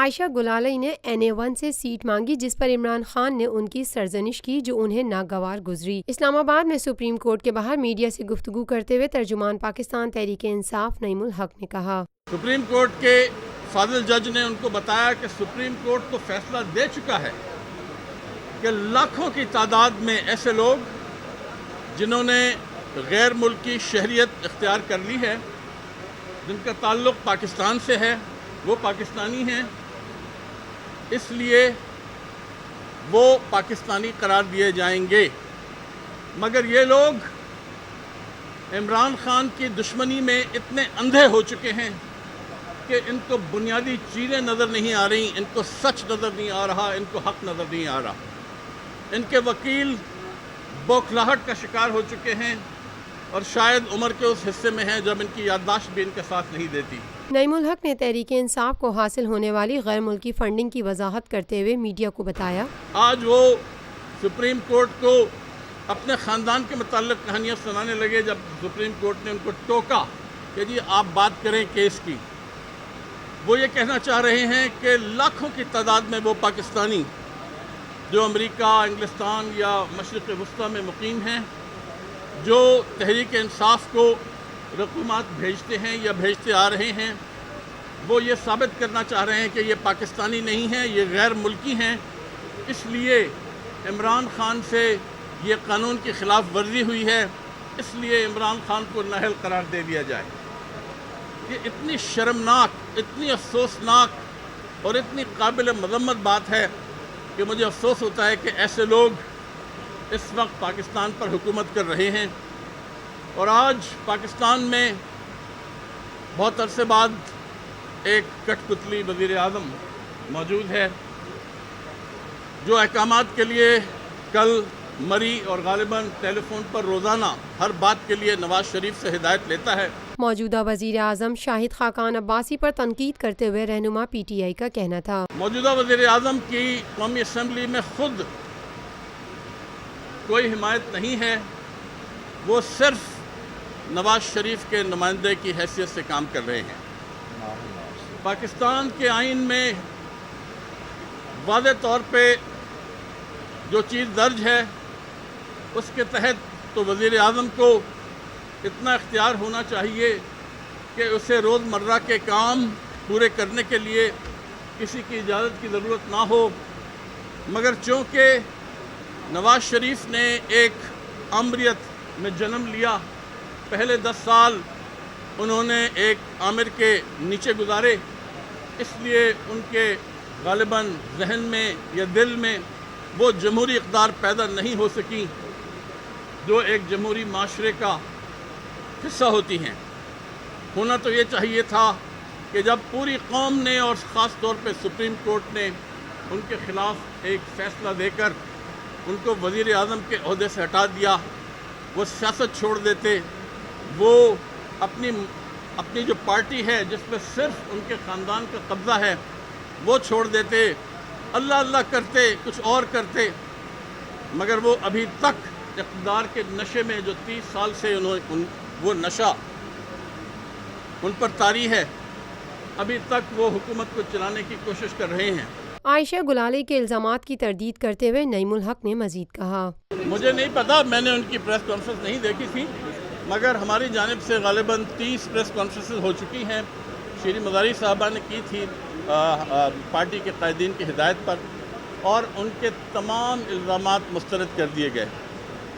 عائشہ گلالی نے NA1 سے set مانگی جس پر عمران خان نے ان کی سرزنش کی جو انہیں ناگوار گزری۔ اسلام آباد میں سپریم کورٹ کے باہر میڈیا سے گفتگو کرتے ہوئے ترجمان پاکستان تحریک انصاف نعیم الحق نے کہا، سپریم کورٹ کے فاضل جج نے ان کو بتایا کہ سپریم کورٹ تو فیصلہ دے چکا ہے کہ لاکھوں کی تعداد میں ایسے لوگ جنہوں نے غیر ملکی شہریت اختیار کر لی ہے، جن کا تعلق پاکستان سے ہے، وہ پاکستانی ہیں، اس لیے وہ پاکستانی قرار دیے جائیں گے۔ مگر یہ لوگ عمران خان کی دشمنی میں اتنے اندھے ہو چکے ہیں کہ ان کو بنیادی چیزیں نظر نہیں آ رہی، ان کو سچ نظر نہیں آ رہا، ان کو حق نظر نہیں آ رہا۔ ان کے وکیل بوکھلاہٹ کا شکار ہو چکے ہیں اور شاید عمر کے اس حصے میں ہیں جب ان کی یادداشت بھی ان کا ساتھ نہیں دیتی۔ نعیم الحق نے تحریک انصاف کو حاصل ہونے والی غیر ملکی فنڈنگ کی وضاحت کرتے ہوئے میڈیا کو بتایا، آج وہ سپریم کورٹ کو اپنے خاندان کے متعلق کہانیاں سنانے لگے جب سپریم کورٹ نے ان کو ٹوکا کہ جی آپ بات کریں کیس کی۔ وہ یہ کہنا چاہ رہے ہیں کہ لاکھوں کی تعداد میں وہ پاکستانی جو امریکہ، انگلستان یا مشرق وسطیٰ میں مقیم ہیں، جو تحریک انصاف کو رقومات بھیجتے ہیں یا بھیجتے آ رہے ہیں، وہ یہ ثابت کرنا چاہ رہے ہیں کہ یہ پاکستانی نہیں ہیں، یہ غیر ملکی ہیں۔ اس لیے عمران خان سے یہ قانون کی خلاف ورزی ہوئی ہے، اس لیے عمران خان کو نااہل قرار دے دیا جائے۔ یہ اتنی شرمناک، اتنی افسوسناک اور اتنی قابل مذمت بات ہے کہ مجھے افسوس ہوتا ہے کہ ایسے لوگ اس وقت پاکستان پر حکومت کر رہے ہیں۔ اور آج پاکستان میں بہت عرصے بعد ایک کٹ پتلی وزیر اعظم موجود ہے جو احکامات کے لیے کل مری اور غالباً ٹیلی فون پر روزانہ ہر بات کے لیے نواز شریف سے ہدایت لیتا ہے۔ موجودہ وزیر اعظم شاہد خاقان عباسی پر تنقید کرتے ہوئے رہنما PTI کا کہنا تھا، موجودہ وزیر اعظم کی قومی اسمبلی میں خود کوئی حمایت نہیں ہے، وہ صرف نواز شریف کے نمائندے کی حیثیت سے کام کر رہے ہیں۔ پاکستان کے آئین میں واضح طور پہ جو چیز درج ہے اس کے تحت تو وزیر اعظم کو اتنا اختیار ہونا چاہیے کہ اسے روزمرہ کے کام پورے کرنے کے لیے کسی کی اجازت کی ضرورت نہ ہو۔ مگر چونکہ نواز شریف نے ایک آمریت میں جنم لیا، پہلے 10 سال انہوں نے ایک آمر کے نیچے گزارے، اس لیے ان کے غالباً ذہن میں یا دل میں وہ جمہوری اقدار پیدا نہیں ہو سکی جو ایک جمہوری معاشرے کا حصہ ہوتی ہیں۔ ہونا تو یہ چاہیے تھا کہ جب پوری قوم نے اور خاص طور پہ سپریم کورٹ نے ان کے خلاف ایک فیصلہ دے کر ان کو وزیر اعظم کے عہدے سے ہٹا دیا، وہ سیاست چھوڑ دیتے، وہ اپنی جو پارٹی ہے جس پہ صرف ان کے خاندان کا قبضہ ہے وہ چھوڑ دیتے، اللہ اللہ کرتے، کچھ اور کرتے۔ مگر وہ ابھی تک اقتدار کے نشے میں جو 30 سال سے وہ نشہ ان پر طاری ہے، ابھی تک وہ حکومت کو چلانے کی کوشش کر رہے ہیں۔ عائشہ گلالی کے الزامات کی تردید کرتے ہوئے نعیم الحق نے مزید کہا، مجھے نہیں پتا، میں نے ان کی پریس کانفرنس نہیں دیکھی تھی، مگر ہماری جانب سے غالباً 30 پریس کانفرنسز ہو چکی ہیں۔ شیریں مزاری صاحبہ نے کی تھی پارٹی کے قائدین کی ہدایت پر، اور ان کے تمام الزامات مسترد کر دیے گئے۔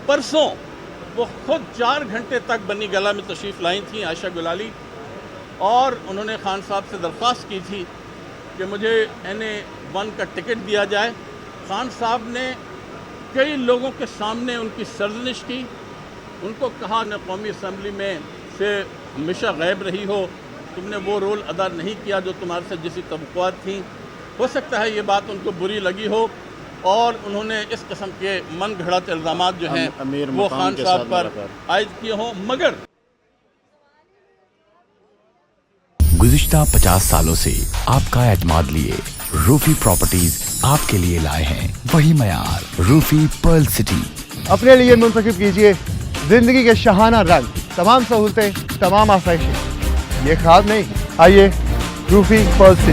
پرسوں وہ خود 4 گھنٹے تک بنی گلہ میں تشریف لائی تھیں عائشہ گلالی، اور انہوں نے خان صاحب سے درخواست کی تھی کہ مجھے NA1 کا ٹکٹ دیا جائے۔ خان صاحب نے کئی لوگوں کے سامنے ان کی سرزنش کی، ان کو کہا نہ قومی اسمبلی میں سے ہمیشہ غائب رہی ہو، تم نے وہ رول ادا نہیں کیا جو تمہارے سے جیسی توقعات تھیں۔ ہو سکتا ہے یہ بات ان کو بری لگی ہو اور انہوں نے اس قسم کے من گھڑت الزامات جو ہیں وہ خان صاحب پر عائد کیے ہوں۔ مگر گزشتہ 50 سالوں سے آپ کا اعتماد لیے روفی پراپرٹیز آپ کے لیے لائے ہیں وہی معیار، روفی پرل سٹی۔ اپنے لیے منتخب کیجئے زندگی کے شاہانہ رنگ، تمام سہولتیں، تمام آسائشیں۔ یہ خواب نہیں، آئیے روفی Pearl city.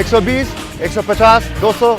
120, 150, 200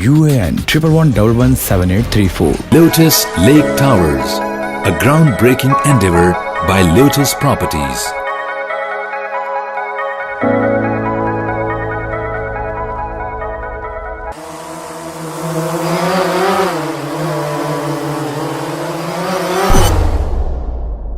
UAN 11117834। Lotus Lake Towers, a groundbreaking endeavor by Lotus Properties.